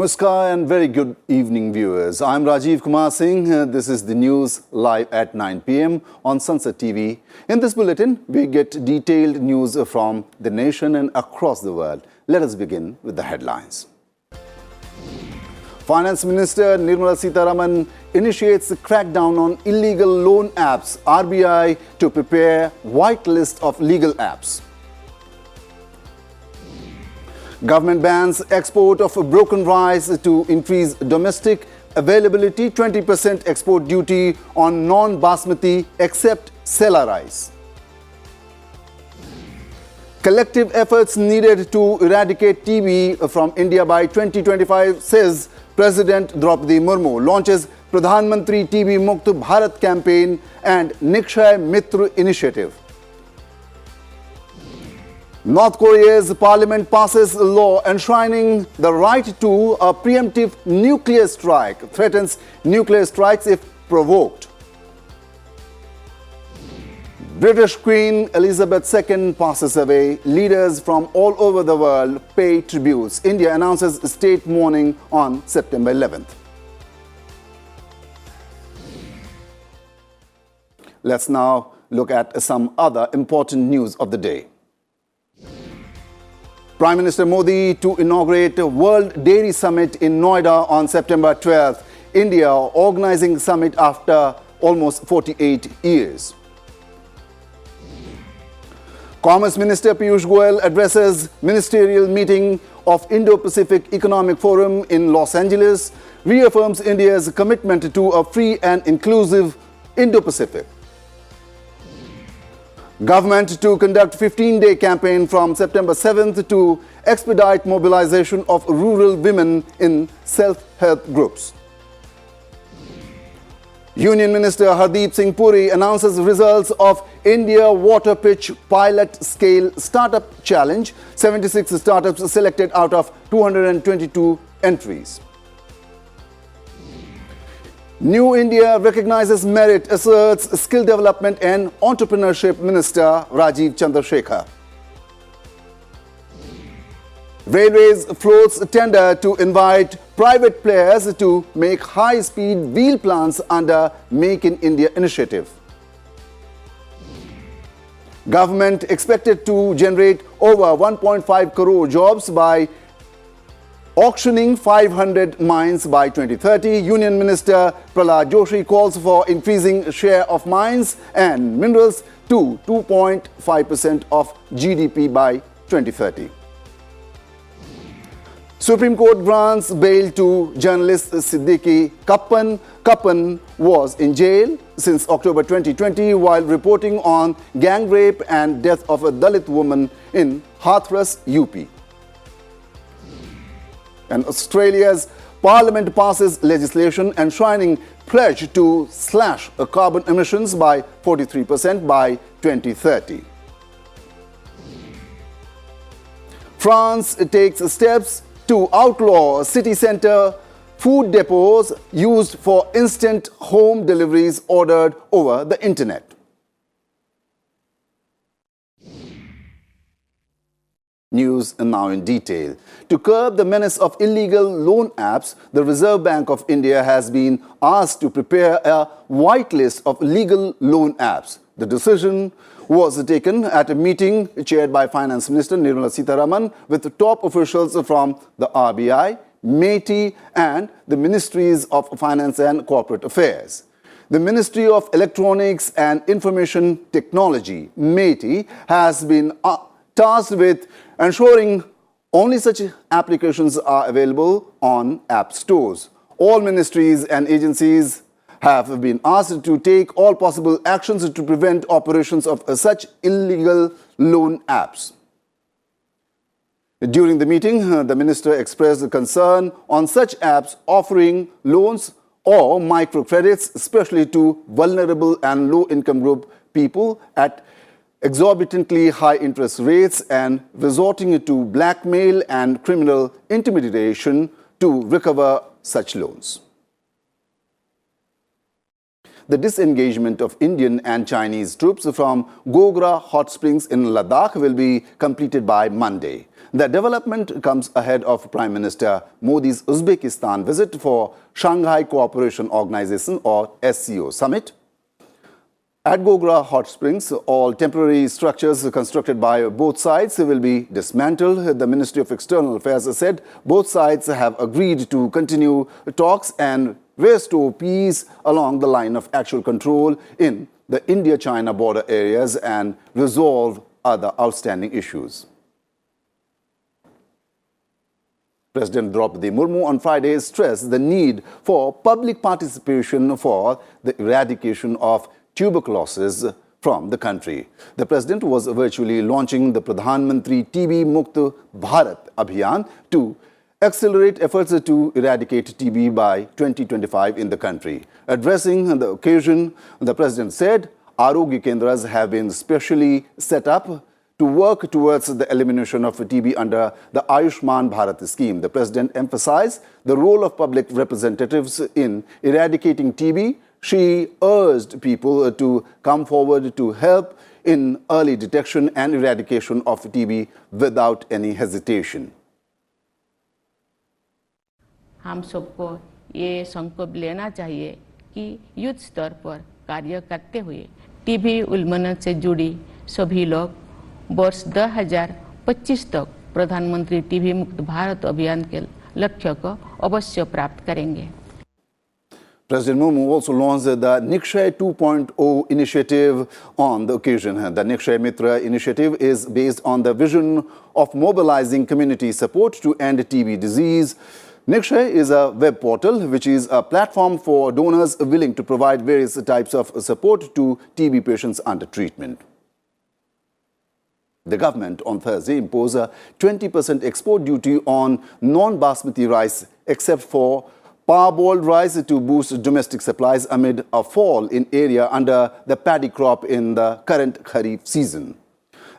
Namaskar and very good evening, viewers. I'm Rajiv Kumar Singh. This is the news live at 9 p.m. on Sansad TV. In this bulletin, we get detailed news from the nation and across the world. Let us begin with the headlines. Finance Minister Nirmala Sitharaman initiates a crackdown on illegal loan apps. RBI to prepare white list of legal apps. Government bans export of broken rice to increase domestic availability. 20% export duty on non-basmati except Sela rice. Collective efforts needed to eradicate TB from India by 2025, says President Draupadi Murmu. Launches Pradhan Mantri TB Mukt Bharat campaign and Nikshay Mitra initiative. North Korea's parliament passes a law enshrining the right to a preemptive nuclear strike, threatens nuclear strikes if provoked. British Queen Elizabeth II passes away. Leaders from all over the world pay tributes. India announces state mourning on September 11th. Let's now look at some other important news of the day. Prime Minister Modi to inaugurate a World Dairy Summit in Noida on September 12th. India organizing summit after almost 48 years. Commerce Minister Piyush Goyal addresses ministerial meeting of Indo-Pacific Economic Forum in Los Angeles, reaffirms India's commitment to a free and inclusive Indo-Pacific. Government to conduct 15-day campaign from September 7th to expedite mobilization of rural women in self-help groups. Union Minister Hardeep Singh Puri announces results of India Water Pitch Pilot Scale Startup Challenge. 76 startups selected out of 222 entries. New India recognizes merit, asserts Skill Development and Entrepreneurship Minister Rajiv Chandrasekhar. Railways floats tender to invite private players to make high-speed wheel plants under Make in India initiative. Government expected to generate over 1.5 crore jobs by auctioning 500 mines by 2030. Union Minister Prahlad Joshi calls for increasing share of mines and minerals to 2.5% of GDP by 2030. Supreme Court grants bail to journalist Siddiqui Kappan. Kappan was in jail since October 2020 while reporting on gang rape and death of a Dalit woman in Hathras, UP. And Australia's parliament passes legislation enshrining pledge to slash carbon emissions by 43% by 2030. France takes steps to outlaw city centre food depots used for instant home deliveries ordered over the internet. News and now in detail. To curb the menace of illegal loan apps, the Reserve Bank of India has been asked to prepare a white list of legal loan apps. The decision was taken at a meeting chaired by Finance Minister Nirmala Sitharaman with top officials from the RBI, MeitY and the Ministries of Finance and Corporate Affairs. The Ministry of Electronics and Information Technology, MeitY, has been tasked with ensuring only such applications are available on app stores. All ministries and agencies have been asked to take all possible actions to prevent operations of such illegal loan apps. During the meeting, the minister expressed concern on such apps offering loans or microcredits, especially to vulnerable and low-income group people at exorbitantly high interest rates and resorting to blackmail and criminal intimidation to recover such loans. The disengagement of Indian and Chinese troops from Gogra hot springs in Ladakh will be completed by Monday. The development comes ahead of Prime Minister Modi's Uzbekistan visit for Shanghai Cooperation Organization or SCO summit. At Gogra Hot Springs, all temporary structures constructed by both sides will be dismantled. The Ministry of External Affairs said both sides have agreed to continue talks and restore peace along the line of actual control in the India-China border areas and resolve other outstanding issues. President Draupadi Murmu on Friday stressed the need for public participation for the eradication of tuberculosis from the country. The president was virtually launching the Pradhan Mantri TB Mukt Bharat Abhiyan to accelerate efforts to eradicate TB by 2025 in the country. Addressing the occasion, the president said, Arogya Kendras have been specially set up to work towards the elimination of TB under the Ayushman Bharat scheme. The president emphasized the role of public representatives in eradicating TB. She urged people to come forward to help in early detection and eradication of TB without any hesitation. हम सबको ये संकल्प लेना चाहिए कि युद्ध स्तर पर कार्य करते हुए टीबी उन्मूलन से जुड़ी सभी लोग वर्ष 2025 तक प्रधानमंत्री टीबी मुक्त भारत अभियान के लक्ष्य को अवश्य प्राप्त करेंगे. President Murmu also launched the Nikshay 2.0 initiative on the occasion. The Nikshay Mitra initiative is based on the vision of mobilizing community support to end TB disease. Nikshay is a web portal which is a platform for donors willing to provide various types of support to TB patients under treatment. The government on Thursday imposed a 20% export duty on non-basmati rice except for parboiled rice to boost domestic supplies amid a fall in area under the paddy crop in the current Kharif season.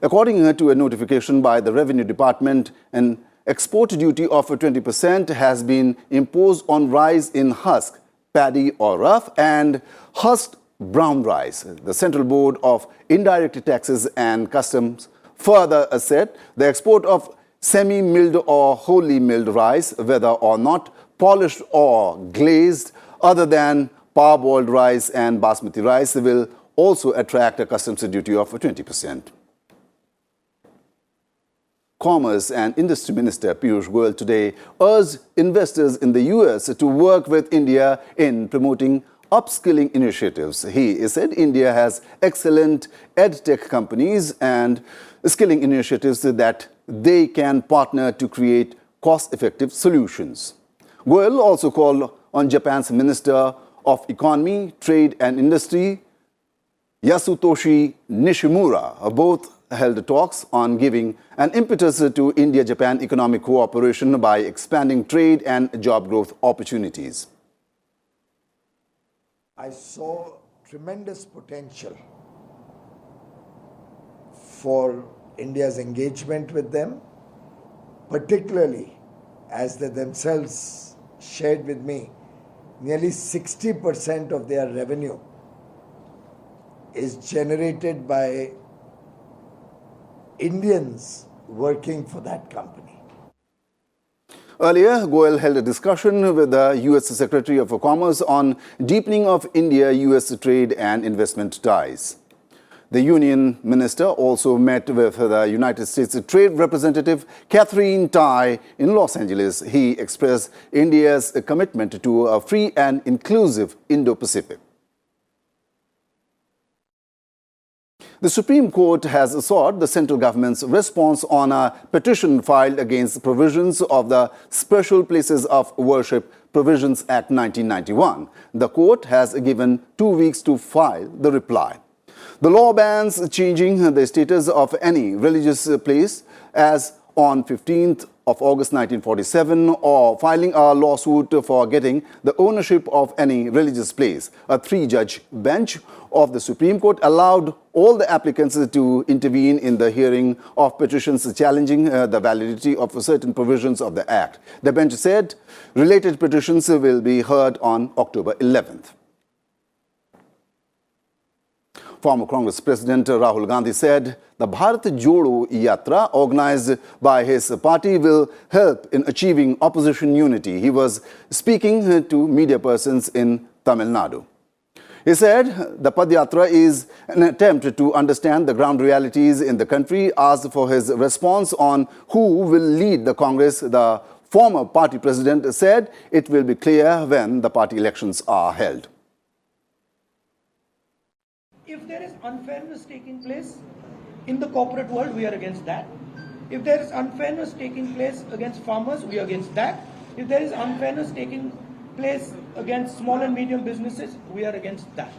According to a notification by the Revenue Department, an export duty of 20% has been imposed on rice in husk, paddy or rough, and husked brown rice. The Central Board of Indirect Taxes and Customs further said the export of semi-milled or wholly milled rice, whether or not polished or glazed, other than parboiled rice and basmati rice, will also attract a customs duty of 20%. Commerce and Industry Minister Piyush Goyal today urged investors in the US to work with India in promoting upskilling initiatives. He said India has excellent edtech companies and skilling initiatives that they can partner to create cost-effective solutions. Goyal also called on Japan's Minister of Economy, Trade and Industry, Yasutoshi Nishimura. Both held talks on giving an impetus to India-Japan economic cooperation by expanding trade and job growth opportunities. I saw tremendous potential for India's engagement with them, particularly as they themselves shared with me, nearly 60% of their revenue is generated by Indians working for that company. Earlier, Goyal held a discussion with the U.S. Secretary of Commerce on deepening of India-U.S. trade and investment ties. The Union Minister also met with the United States Trade Representative Catherine Tai in Los Angeles. He expressed India's commitment to a free and inclusive Indo-Pacific. The Supreme Court has sought the central government's response on a petition filed against provisions of the Special Places of Worship Provisions Act 1991. The court has given 2 weeks to file the reply. The law bans changing the status of any religious place as on 15th of August 1947 or filing a lawsuit for getting the ownership of any religious place. A 3-judge bench of the Supreme Court allowed all the applicants to intervene in the hearing of petitions challenging the validity of certain provisions of the Act. The bench said related petitions will be heard on October 11th. Former Congress President Rahul Gandhi said the Bharat Jodo Yatra organized by his party will help in achieving opposition unity. He was speaking to media persons in Tamil Nadu. He said the Padyatra is an attempt to understand the ground realities in the country. Asked for his response on who will lead the Congress, the former party president said it will be clear when the party elections are held. If there is unfairness taking place in the corporate world, we are against that. If there is unfairness taking place against farmers, we are against that. If there is unfairness taking place against small and medium businesses, we are against that.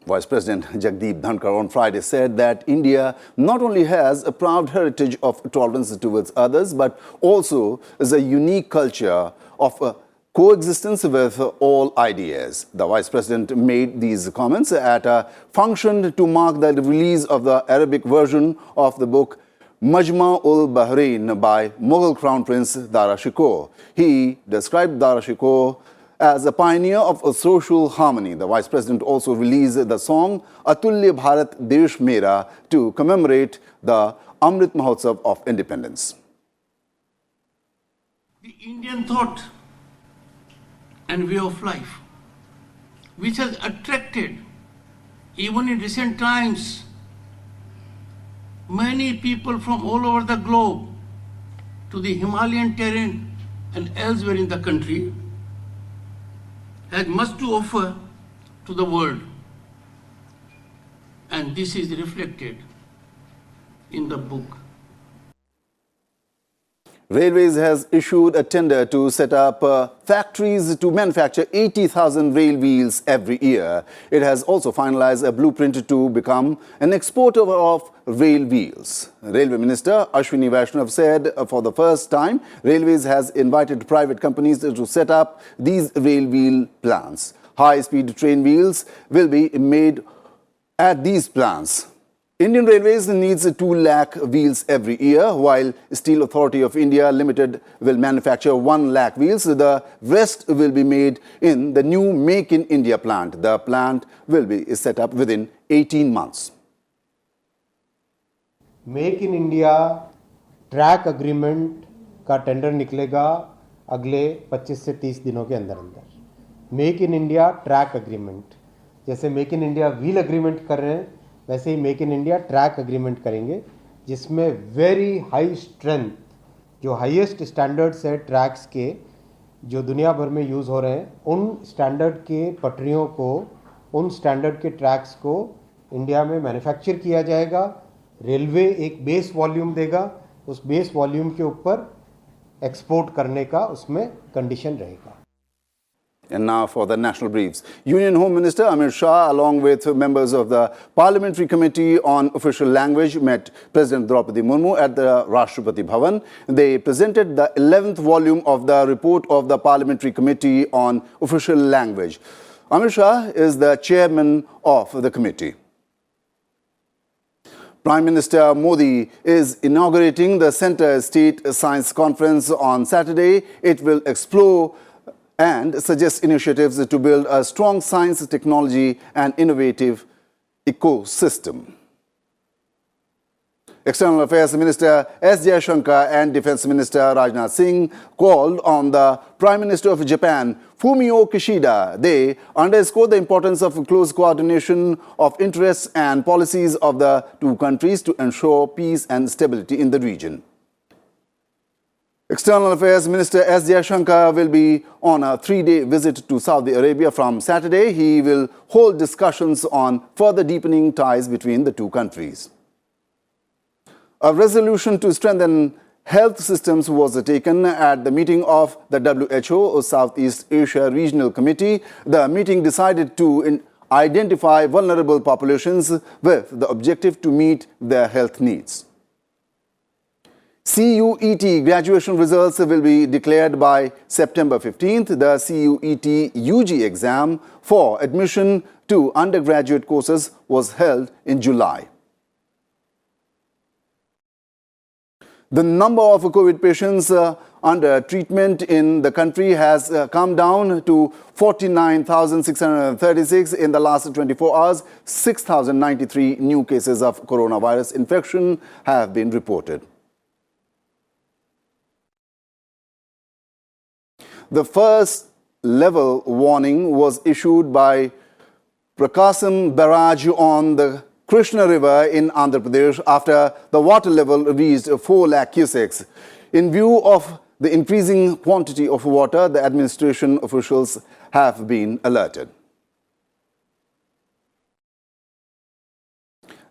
Vice President Jagdeep Dhankar on Friday said that India not only has a proud heritage of tolerance towards others, but also is a unique culture of coexistence with all ideas. The Vice President made these comments at a function to mark the release of the Arabic version of the book Majma-ul-Bahrain by Mughal Crown Prince Dara Shikoh. He described Dara Shikoh as a pioneer of social harmony. The Vice President also released the song Atulya Bharat Desh Mera to commemorate the Amrit Mahotsav of Independence. The Indian thought and way of life, which has attracted, even in recent times, many people from all over the globe to the Himalayan terrain and elsewhere in the country, has much to offer to the world. And this is reflected in the book. Railways has issued a tender to set up factories to manufacture 80,000 rail wheels every year. It has also finalized a blueprint to become an exporter of rail wheels. Railway Minister Ashwini Vaishnav said for the first time, Railways has invited private companies to set up these rail wheel plants. High-speed train wheels will be made at these plants. Indian Railways needs 2 lakh wheels every year, while Steel Authority of India Limited will manufacture 1 lakh wheels. The rest will be made in the new Make in India plant. The plant will be set up within 18 months. Make in India track agreement का tender निकलेगा अगले 25 से 30 दिनों के अंदर अंदर। Make in India track agreement, जैसे make in India wheel agreement कर रहे हैं, वैसे ही make in India track agreement करेंगे, जिसमें वेरी हाई स्ट्रेंथ, जो हाईएस्ट स्टैंडर्ड्स है ट्रैक्स के जो दुनिया भर में यूज़ हो रहे हैं, उन स्टैंडर्ड के पटरियों को, उन स्टैंडर्ड के ट्रैक्स को इंडिया में मैन्युफैक्चर किया जाएगा। रेलवे एक बेस वॉल्यूम देगा, उस बेस वॉल्यूम के ऊपर एक्सपोर्ट करने का उसमें कंडीशन रहेगा। And now for the national briefs. Union Home Minister Shah, along with members of the Parliamentary Committee on Official Language, met President Draupadi Murmu at the Rashtrapati Bhavan. They presented the 11th volume of the report of the Parliamentary Committee on Official Language. Shah is the chairman of the committee. Prime Minister Modi is inaugurating the Centre State Science Conference on Saturday. It will explore and suggest initiatives to build a strong science, technology and innovative ecosystem. External Affairs Minister S. Jaishankar and Defence Minister Rajnath Singh called on the Prime Minister of Japan, Fumio Kishida. They underscored the importance of close coordination of interests and policies of the two countries to ensure peace and stability in the region. External Affairs Minister S. Jaishankar will be on a 3-day visit to Saudi Arabia from Saturday. He will hold discussions on further deepening ties between the two countries. A resolution to strengthen health systems was taken at the meeting of the WHO Southeast Asia Regional Committee. The meeting decided to identify vulnerable populations with the objective to meet their health needs. CUET graduation results will be declared by September 15th. The CUET UG exam for admission to undergraduate courses was held in July. The number of COVID patients under treatment in the country has come down to 49,636 in the last 24 hours. 6,093 new cases of coronavirus infection have been reported. The first level warning was issued by Prakasam Barrage on the Krishna River in Andhra Pradesh after the water level reached 4 lakh cusecs. In view of the increasing quantity of water, the administration officials have been alerted.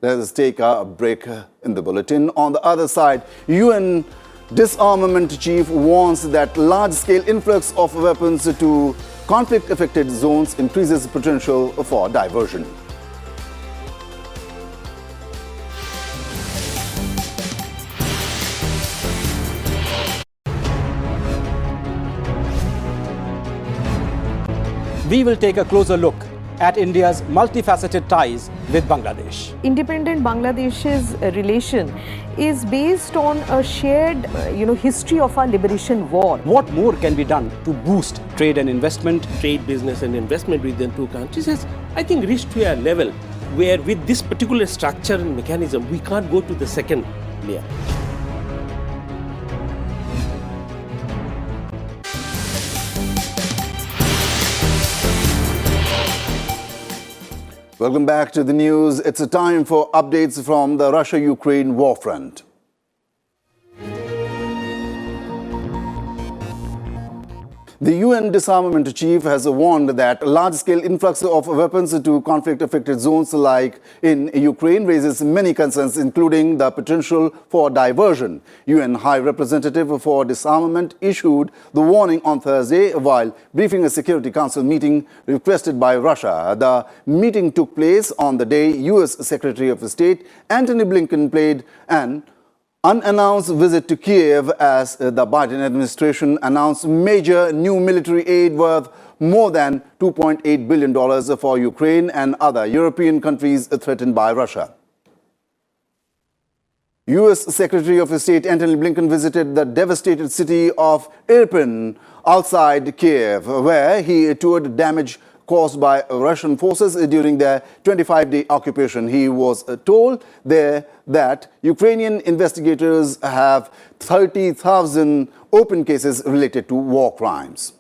Let us take a break in the bulletin. On the other side, UN Disarmament Chief warns that large-scale influx of weapons to conflict-affected zones increases potential for diversion. We will take a closer look at India's multifaceted ties with Bangladesh. Independent Bangladesh's relation is based on a shared history of our liberation war. What more can be done to boost trade and investment? Trade, business and investment within two countries has, I think, reached to a level where with this particular structure and mechanism, we can't go to the second layer. Welcome back to the news. It's a time for updates from the Russia-Ukraine war front. The UN Disarmament Chief has warned that large-scale influx of weapons to conflict-affected zones like in Ukraine raises many concerns, including the potential for diversion. UN High Representative for Disarmament issued the warning on Thursday while briefing a Security Council meeting requested by Russia. The meeting took place on the day US Secretary of State Antony Blinken paid an unannounced visit to Kiev as the Biden administration announced major new military aid worth more than $2.8 billion for Ukraine and other European countries threatened by Russia. U.S. Secretary of State Antony Blinken visited the devastated city of Irpin outside Kiev, where he toured damage caused by Russian forces during their 25-day occupation. He was told there that Ukrainian investigators have 30,000 open cases related to war crimes.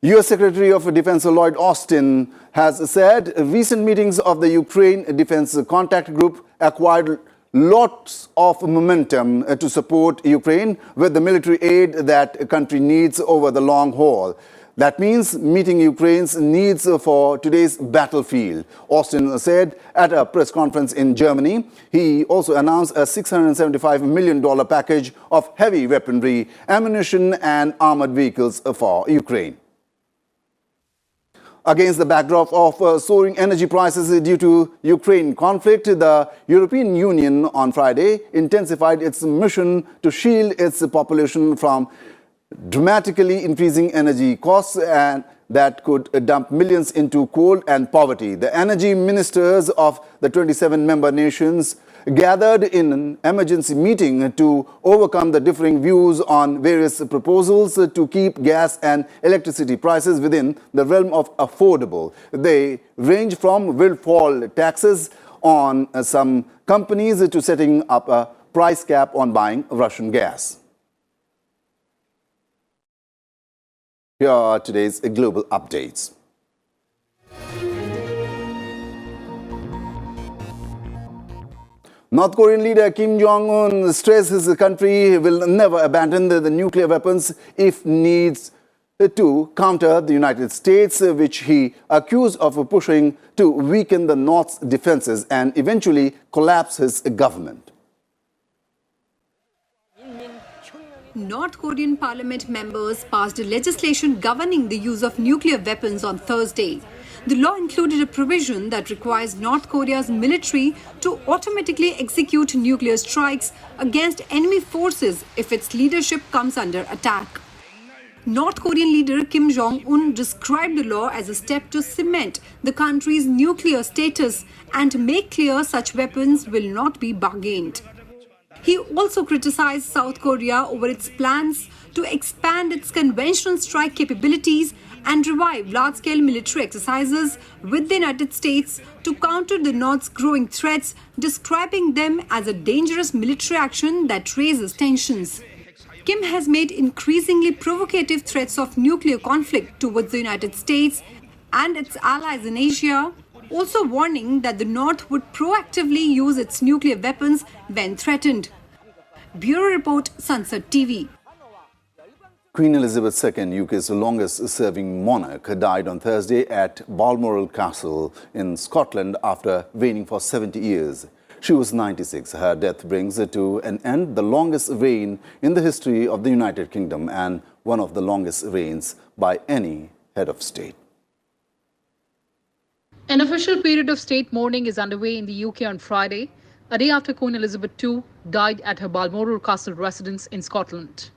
U.S. Secretary of Defense Lloyd Austin has said recent meetings of the Ukraine Defense Contact Group acquired lots of momentum to support Ukraine with the military aid that country needs over the long haul. That means meeting Ukraine's needs for today's battlefield, Austin said at a press conference in Germany. He also announced a $675 million package of heavy weaponry, ammunition and armored vehicles for Ukraine. Against the backdrop of soaring energy prices due to Ukraine conflict, the European Union on Friday intensified its mission to shield its population from dramatically increasing energy costs and that could dump millions into coal and poverty. The energy ministers of the 27 member nations gathered in an emergency meeting to overcome the differing views on various proposals to keep gas and electricity prices within the realm of affordable. They range from windfall taxes on some companies to setting up a price cap on buying Russian gas. Here are today's global updates. North Korean leader Kim Jong-un stressed his country will never abandon the nuclear weapons if needs to counter the United States, which he accused of pushing to weaken the North's defenses and eventually collapse his government. North Korean parliament members passed legislation governing the use of nuclear weapons on Thursday. The law included a provision that requires North Korea's military to automatically execute nuclear strikes against enemy forces if its leadership comes under attack. North Korean leader Kim Jong-un described the law as a step to cement the country's nuclear status and make clear such weapons will not be bargained. He also criticized South Korea over its plans to expand its conventional strike capabilities and revive large-scale military exercises with the United States to counter the North's growing threats, describing them as a dangerous military action that raises tensions. Kim has made increasingly provocative threats of nuclear conflict towards the United States and its allies in Asia, also warning that the North would proactively use its nuclear weapons when threatened. Bureau Report, Sansad TV. Queen Elizabeth II, UK's longest-serving monarch, died on Thursday at Balmoral Castle in Scotland after reigning for 70 years. She was 96. Her death brings to an end the longest reign in the history of the United Kingdom and one of the longest reigns by any head of state. An official period of state mourning is underway in the UK on Friday, a day after Queen Elizabeth II died at her Balmoral Castle residence in Scotland.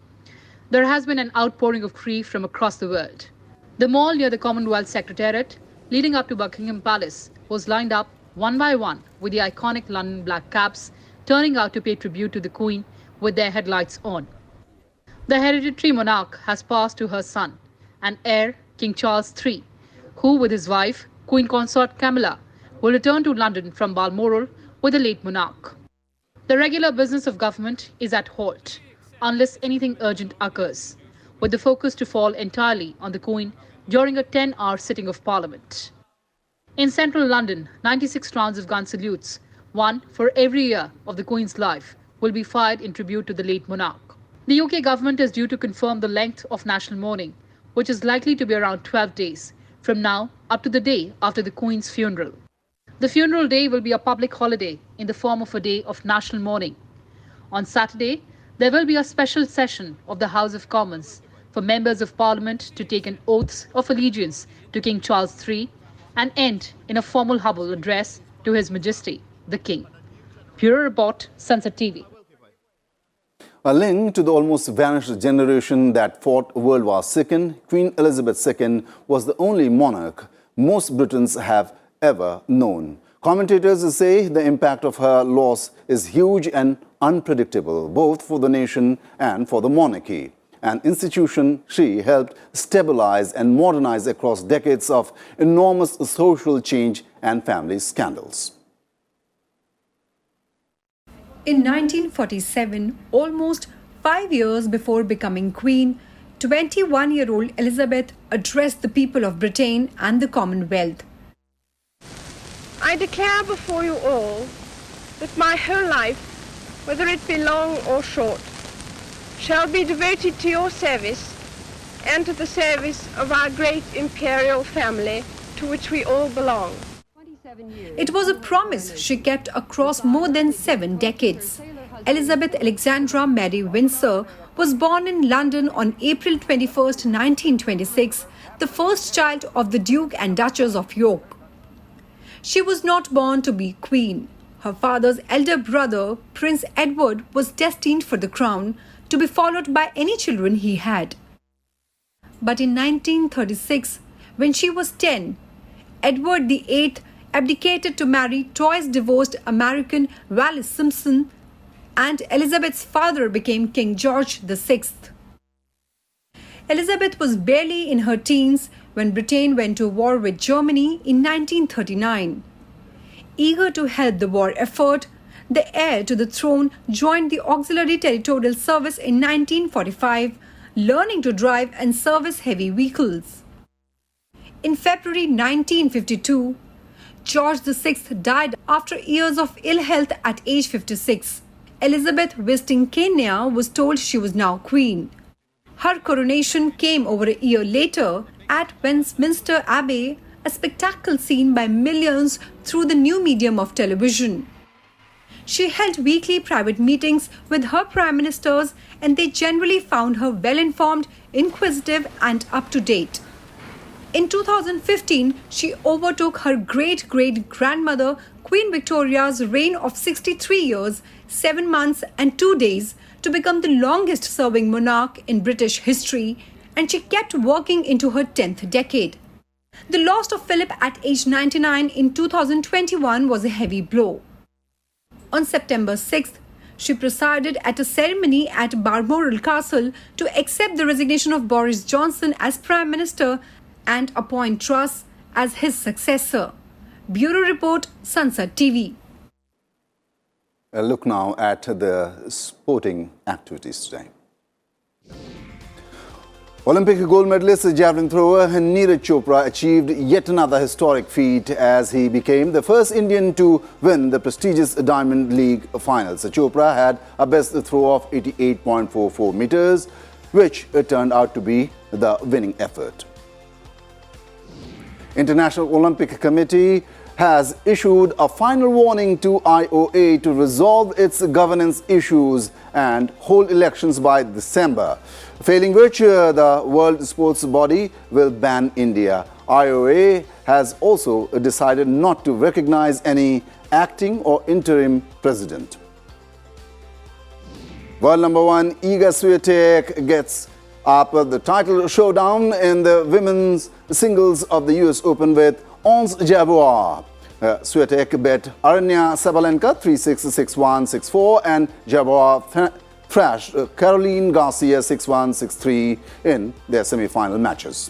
There has been an outpouring of grief from across the world. The mall near the Commonwealth Secretariat, leading up to Buckingham Palace, was lined up one by one with the iconic London black cabs turning out to pay tribute to the Queen with their headlights on. The hereditary monarch has passed to her son and heir, King Charles III, who with his wife, Queen Consort Camilla, will return to London from Balmoral with the late monarch. The regular business of government is at halt, unless anything urgent occurs, with the focus to fall entirely on the Queen during a 10-hour sitting of Parliament. In central London, 96 rounds of gun salutes, one for every year of the Queen's life, will be fired in tribute to the late monarch. The UK government is due to confirm the length of national mourning, which is likely to be around 12 days, from now up to the day after the Queen's funeral. The funeral day will be a public holiday in the form of a day of national mourning. On Saturday, there will be a special session of the House of Commons for members of Parliament to take an oath of allegiance to King Charles III and end in a formal humble address to His Majesty, the King. Bureau Report, Sansad TV. A link to the almost vanished generation that fought World War II, Queen Elizabeth II was the only monarch most Britons have ever known. Commentators say the impact of her loss is huge and unpredictable, both for the nation and for the monarchy, an institution she helped stabilize and modernize across decades of enormous social change and family scandals. In 1947, almost 5 years before becoming Queen, 21-year-old Elizabeth addressed the people of Britain and the Commonwealth. I declare before you all that my whole life, whether it be long or short, shall be devoted to your service and to the service of our great imperial family to which we all belong. It was a promise she kept across more than 7 decades. Elizabeth Alexandra Mary Windsor was born in London on April 21, 1926, the first child of the Duke and Duchess of York. She was not born to be queen. Her father's elder brother, Prince Edward, was destined for the crown, to be followed by any children he had. But in 1936, when she was 10, Edward VIII abdicated to marry twice-divorced American Wallis Simpson, and Elizabeth's father became King George VI. Elizabeth was barely in her teens when Britain went to war with Germany in 1939. Eager to help the war effort, the heir to the throne joined the Auxiliary Territorial Service in 1945, learning to drive and service heavy vehicles. In February 1952, George VI died after years of ill health at age 56. Elizabeth, visiting Kenya, was told she was now queen. Her coronation came over a year later at Westminster Abbey, a spectacle seen by millions through the new medium of television. She held weekly private meetings with her prime ministers, and they generally found her well-informed, inquisitive and up-to-date. In 2015, she overtook her great-great-grandmother, Queen Victoria's reign of 63 years, 7 months and 2 days to become the longest-serving monarch in British history, and she kept working into her 10th decade. The loss of Philip at age 99 in 2021 was a heavy blow. On September 6th, She presided at a ceremony at Balmoral Castle to accept the resignation of Boris Johnson as Prime Minister and appoint Truss as his successor. Bureau Report, Sansad TV. A look now at the sporting activities today. Olympic gold medalist javelin thrower Neeraj Chopra achieved yet another historic feat as he became the first Indian to win the prestigious Diamond League finals. Chopra had a best throw of 88.44 meters, which turned out to be the winning effort. International Olympic Committee has issued a final warning to IOA to resolve its governance issues and hold elections by December. Failing which, the world sports body will ban India. IOA has also decided not to recognize any acting or interim president. World number one Iga Swiatek gets up the title showdown in the women's singles of the US Open with Ons Jabeur. Swiatek bet Aranya Sabalenka 3-6, 6-1, 6-4 and Jabeur thrashed Caroline Garcia 6-1, 6-3 in their semi-final matches.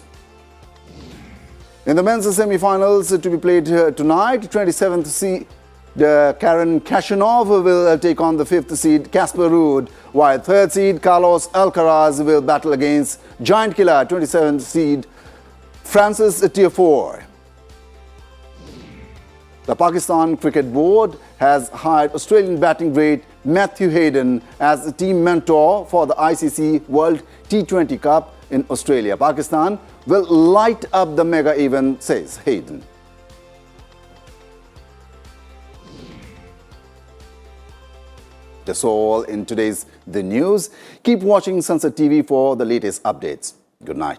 In the men's semi-finals to be played tonight, 27th seed Karen Khachanov will take on the 5th seed Casper Ruud, while 3rd seed Carlos Alcaraz will battle against giant killer 27th seed Francis Tiafoe. The Pakistan Cricket Board has hired Australian batting great Matthew Hayden as the team mentor for the ICC World T20 Cup in Australia. Pakistan will light up the mega event, says Hayden. That's all in today's The News. Keep watching Sansad TV for the latest updates. Good night.